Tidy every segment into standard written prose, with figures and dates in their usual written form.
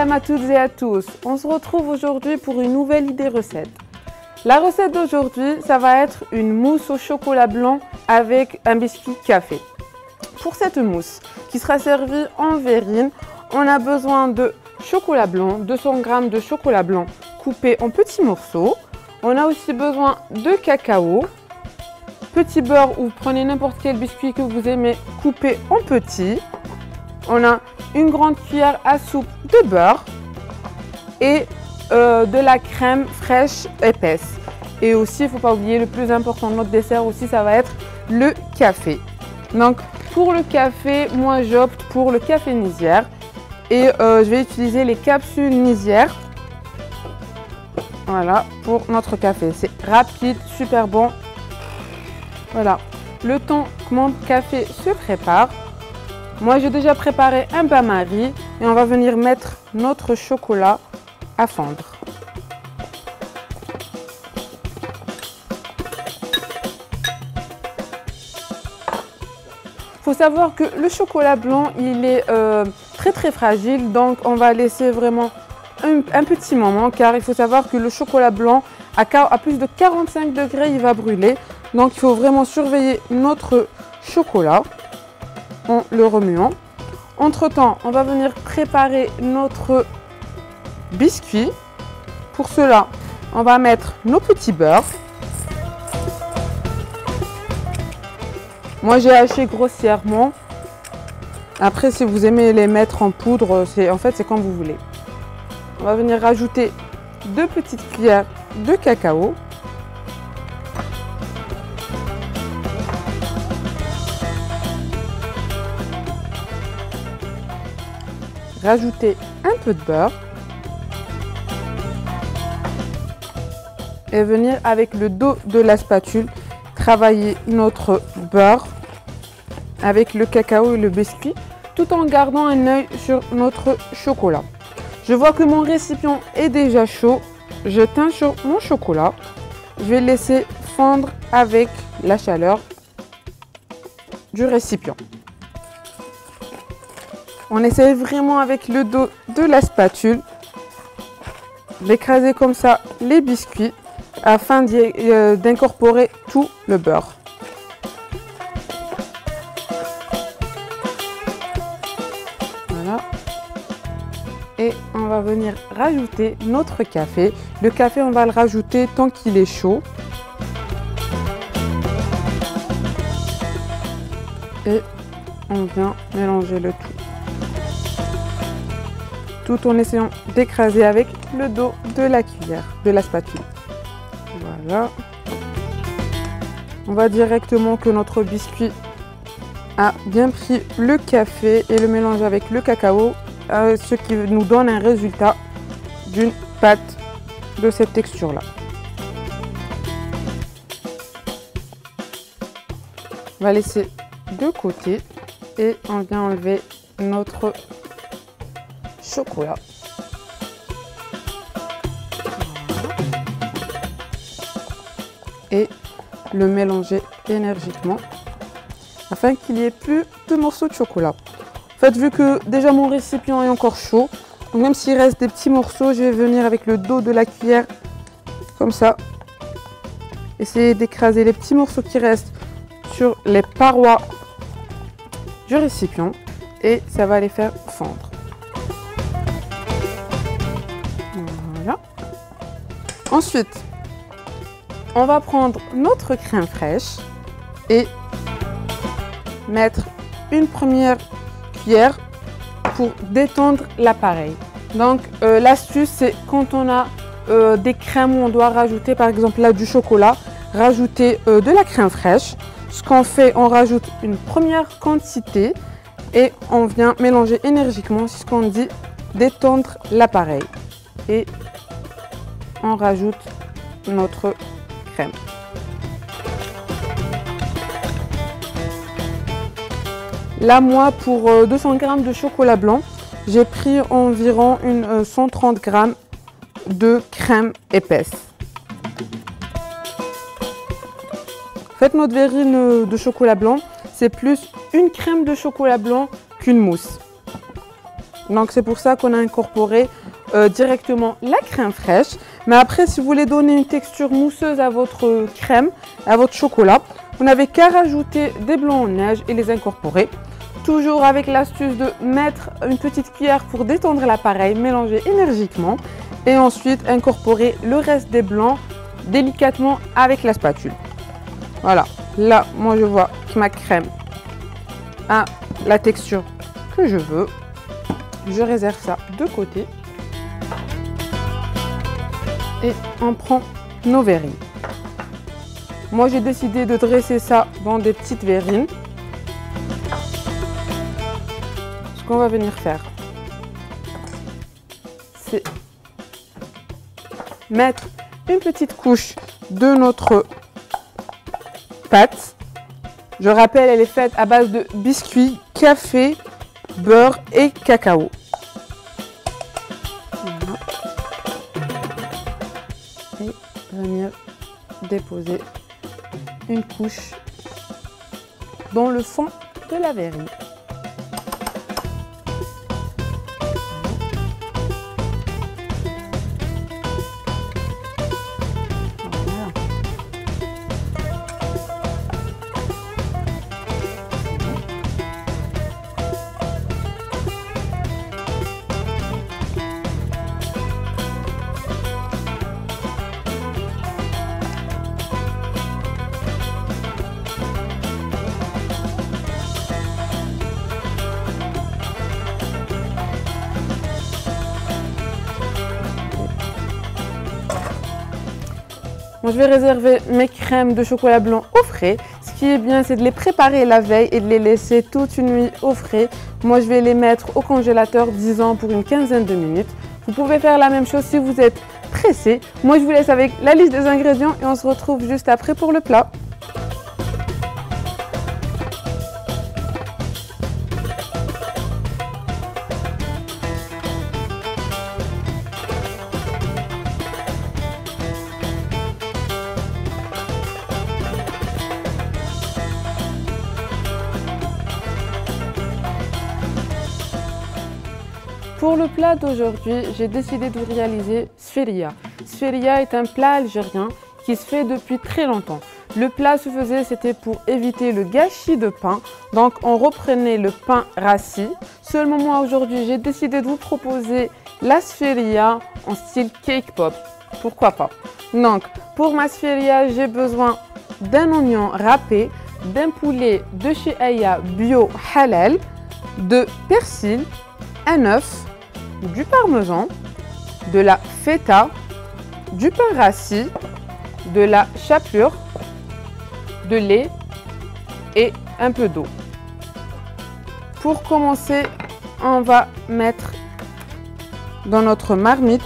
Salam à toutes et à tous. On se retrouve aujourd'hui pour une nouvelle idée recette. La recette d'aujourd'hui, ça va être une mousse au chocolat blanc avec un biscuit café. Pour cette mousse qui sera servie en verrine, on a besoin de chocolat blanc, 200 g de chocolat blanc coupé en petits morceaux. On a aussi besoin de cacao, petit beurre ou prenez n'importe quel biscuit que vous aimez coupé en petits. On a une grande cuillère à soupe de beurre et de la crème fraîche épaisse. Et aussi, il ne faut pas oublier le plus important de notre dessert aussi, ça va être le café. Donc pour le café, moi j'opte pour le café Nizière et je vais utiliser les capsules Nizière. Voilà, pour notre café. C'est rapide, super bon. Voilà, le temps que mon café se prépare, moi j'ai déjà préparé un bain-marie et on va venir mettre notre chocolat à fondre. Il faut savoir que le chocolat blanc, il est très fragile, donc on va laisser vraiment un petit moment car il faut savoir que le chocolat blanc à plus de 45 degrés, il va brûler. Donc il faut vraiment surveiller notre chocolat en le remuant. Entre temps, on va venir préparer notre biscuit. Pour cela, on va mettre nos petits beurres. Moi j'ai haché grossièrement. Après, si vous aimez les mettre en poudre, c'est comme vous voulez. On va venir rajouter 2 petites cuillères de cacao. Rajouter un peu de beurre et venir avec le dos de la spatule travailler notre beurre avec le cacao et le biscuit tout en gardant un œil sur notre chocolat. Je vois que mon récipient est déjà chaud. Je teins sur mon chocolat. Je vais laisser fondre avec la chaleur du récipient. On essaie vraiment avec le dos de la spatule d'écraser comme ça les biscuits afin d'incorporer tout le beurre. Voilà. Et on va venir rajouter notre café. Le café, on va le rajouter tant qu'il est chaud. Et on vient mélanger le tout. Tout en essayant d'écraser avec le dos de la cuillère, de la spatule. Voilà. On voit directement que notre biscuit a bien pris le café et le mélange avec le cacao, ce qui nous donne un résultat d'une pâte de cette texture-là. On va laisser de côté et on vient enlever notre chocolat. Et le mélanger énergiquement afin qu'il n'y ait plus de morceaux de chocolat. En fait, vu que déjà mon récipient est encore chaud, donc même s'il reste des petits morceaux, je vais venir avec le dos de la cuillère comme ça, essayer d'écraser les petits morceaux qui restent sur les parois du récipient et ça va les faire fondre. Voilà. Ensuite, on va prendre notre crème fraîche et mettre une première cuillère pour détendre l'appareil. Donc l'astuce, c'est quand on a des crèmes où on doit rajouter par exemple là du chocolat, rajouter de la crème fraîche. Ce qu'on fait, on rajoute une première quantité et on vient mélanger énergiquement, c'est ce qu'on dit, détendre l'appareil. Et on rajoute notre crème. Là, moi, pour 200 g de chocolat blanc, j'ai pris environ 130 g de crème épaisse. Faites notre verrine de chocolat blanc, c'est plus une crème de chocolat blanc qu'une mousse. Donc c'est pour ça qu'on a incorporé directement la crème fraîche. Mais après, si vous voulez donner une texture mousseuse à votre crème, à votre chocolat, vous n'avez qu'à rajouter des blancs en neige et les incorporer. Toujours avec l'astuce de mettre une petite cuillère pour détendre l'appareil, mélanger énergiquement et ensuite incorporer le reste des blancs délicatement avec la spatule. Voilà, là, moi je vois que ma crème a la texture que je veux. Je réserve ça de côté et on prend nos verrines. Moi j'ai décidé de dresser ça dans des petites verrines. Ce qu'on va venir faire, c'est mettre une petite couche de notre pâte. Je rappelle, elle est faite à base de biscuits, café, beurre et cacao. Voilà. Et venir déposer une couche dans le fond de la verrine. Moi, je vais réserver mes crèmes de chocolat blanc au frais. Ce qui est bien, c'est de les préparer la veille et de les laisser toute une nuit au frais. Moi, je vais les mettre au congélateur, disons, pour une quinzaine de minutes. Vous pouvez faire la même chose si vous êtes pressé. Moi, je vous laisse avec la liste des ingrédients et on se retrouve juste après pour le plat. Pour le plat d'aujourd'hui, j'ai décidé de réaliser sféria. Sféria est un plat algérien qui se fait depuis très longtemps. Le plat se faisait, c'était pour éviter le gâchis de pain. Donc on reprenait le pain rassis. Seulement moi aujourd'hui, j'ai décidé de vous proposer la sféria en style cake pop. Pourquoi pas? Donc pour ma sféria, j'ai besoin d'un oignon râpé, d'un poulet de chez Aya bio halal, de persil, un œuf, du parmesan, de la feta, du pain rassis, de la chapelure, de lait et un peu d'eau. Pour commencer, on va mettre dans notre marmite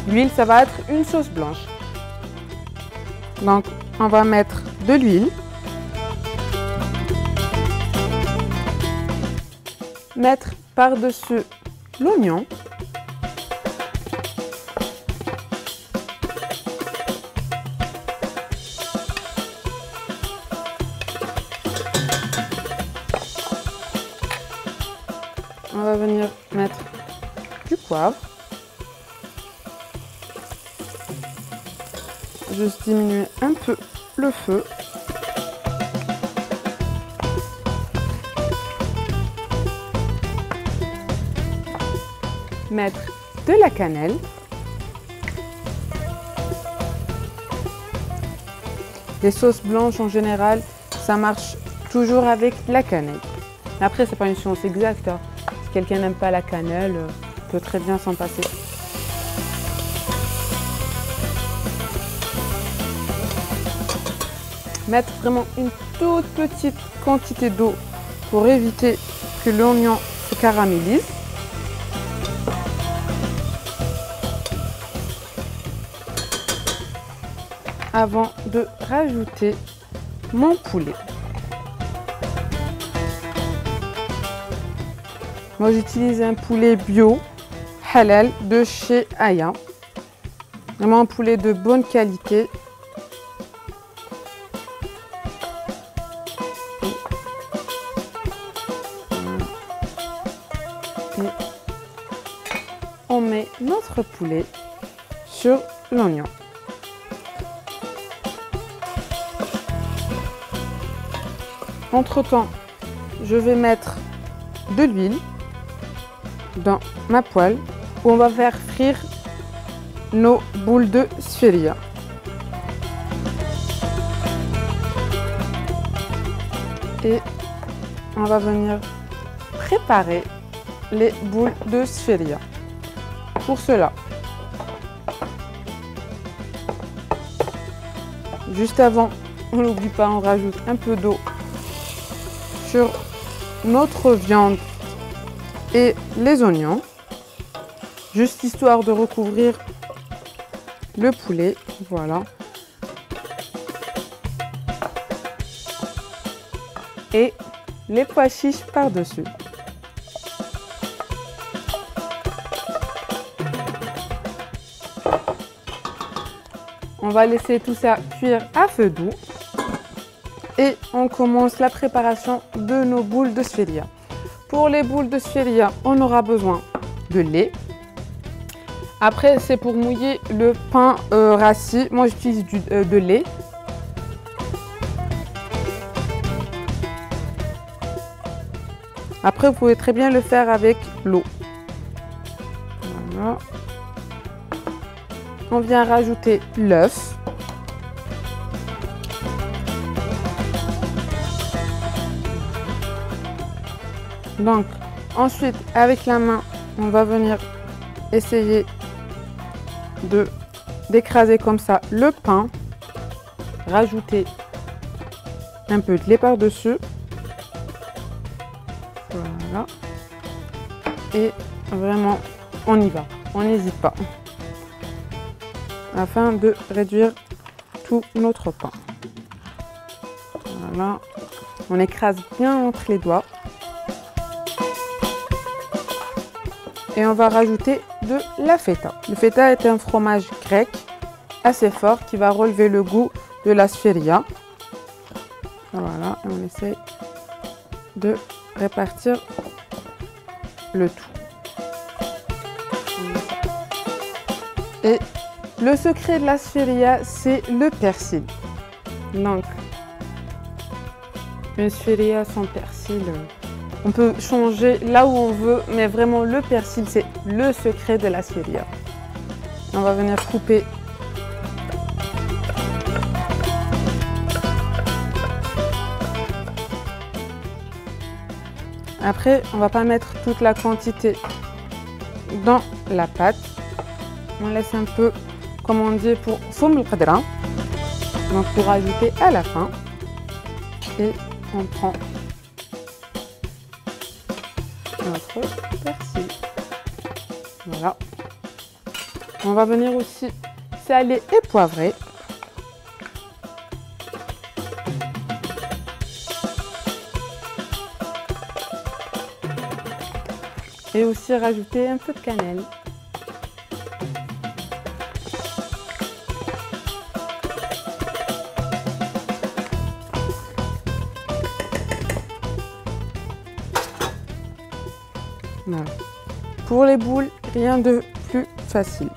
l'huile, ça va être une sauce blanche. Donc, on va mettre de l'huile. Mettre par-dessus l'oignon. On va venir mettre du poivre. Juste diminuer un peu le feu. Mettre de la cannelle. Les sauces blanches en général, ça marche toujours avec la cannelle. Après, c'est pas une science exacte. Si quelqu'un n'aime pas la cannelle, peut très bien s'en passer. Mettre vraiment une toute petite quantité d'eau pour éviter que l'oignon se caramélise. Avant de rajouter mon poulet. Moi, j'utilise un poulet bio halal de chez Aya. Vraiment un poulet de bonne qualité. Et poulet sur l'oignon. Entre-temps, je vais mettre de l'huile dans ma poêle où on va faire frire nos boules de sphéria. Et on va venir préparer les boules de sphéria. Pour cela, juste avant, on n'oublie pas, on rajoute un peu d'eau sur notre viande et les oignons, juste histoire de recouvrir le poulet. Voilà. Et les pois chiches par-dessus. On va laisser tout ça cuire à feu doux. Et on commence la préparation de nos boules de sphéria. Pour les boules de sphéria, on aura besoin de lait. Après, c'est pour mouiller le pain rassis. Moi, j'utilise de lait. Après, vous pouvez très bien le faire avec l'eau. Voilà. On vient rajouter l'œuf. Donc, ensuite, avec la main, on va venir essayer d'écraser comme ça le pain. Rajouter un peu de lait par-dessus. Voilà. Et vraiment, on y va. On n'hésite pas. Afin de réduire tout notre pain. Voilà. On écrase bien entre les doigts. Et on va rajouter de la feta. Le feta est un fromage grec assez fort qui va relever le goût de la sphéria. Voilà, et on essaie de répartir le tout. Et le secret de la sphéria, c'est le persil. Donc, une sphéria sans persil, on peut changer là où on veut, mais vraiment le persil, c'est le secret de la sphéria. On va venir couper Après, on ne va pas mettre toute la quantité dans la pâte. On laisse un peu, comme on dit, pour foum al-qadra. Donc pour ajouter à la fin. Et on prend notre persil. Voilà. On va venir aussi saler et poivrer. Et aussi rajouter un peu de cannelle. Voilà. Pour les boules, rien de plus facile.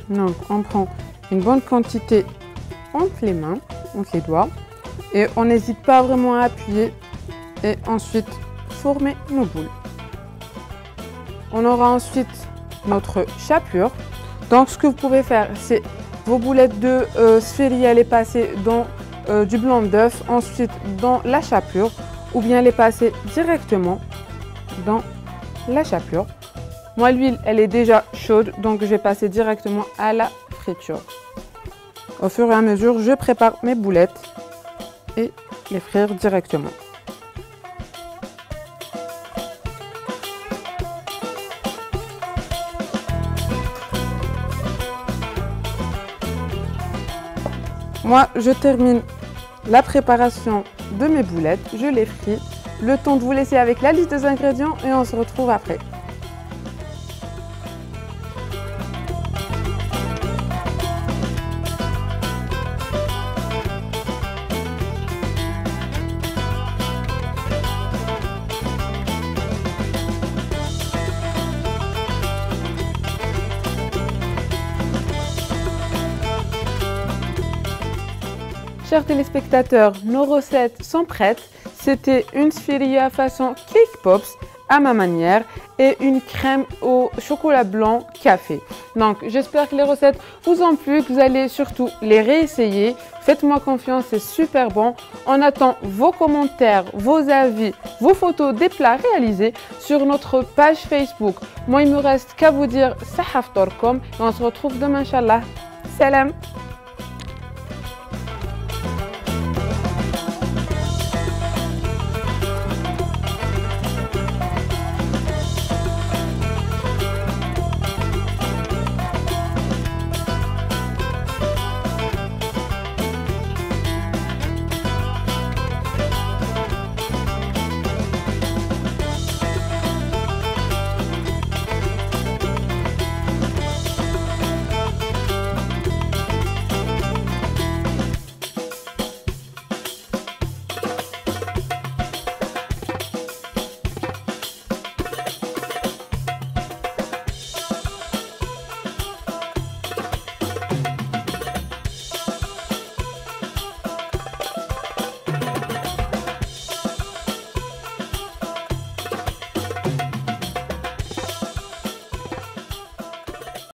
Donc, on prend une bonne quantité entre les mains, entre les doigts, et on n'hésite pas vraiment à appuyer et ensuite former nos boules. On aura ensuite notre chapelure. Donc, ce que vous pouvez faire, c'est vos boulettes de sphéria, les passer dans du blanc d'œuf, ensuite dans la chapelure, ou bien les passer directement dans la chapelure. Moi, l'huile, elle est déjà chaude, donc je vais passer directement à la friture. Au fur et à mesure, je prépare mes boulettes et les frire directement. Moi, je termine la préparation de mes boulettes, je les fris. Le temps de vous laisser avec la liste des ingrédients et on se retrouve après. Chers téléspectateurs, nos recettes sont prêtes. C'était une sfiria façon cake pops à ma manière et une crème au chocolat blanc café. Donc j'espère que les recettes vous ont plu, que vous allez surtout les réessayer. Faites-moi confiance, c'est super bon. On attend vos commentaires, vos avis, vos photos des plats réalisés sur notre page Facebook. Moi il me reste qu'à vous dire sahaftorkom et on se retrouve demain inchallah. Salam.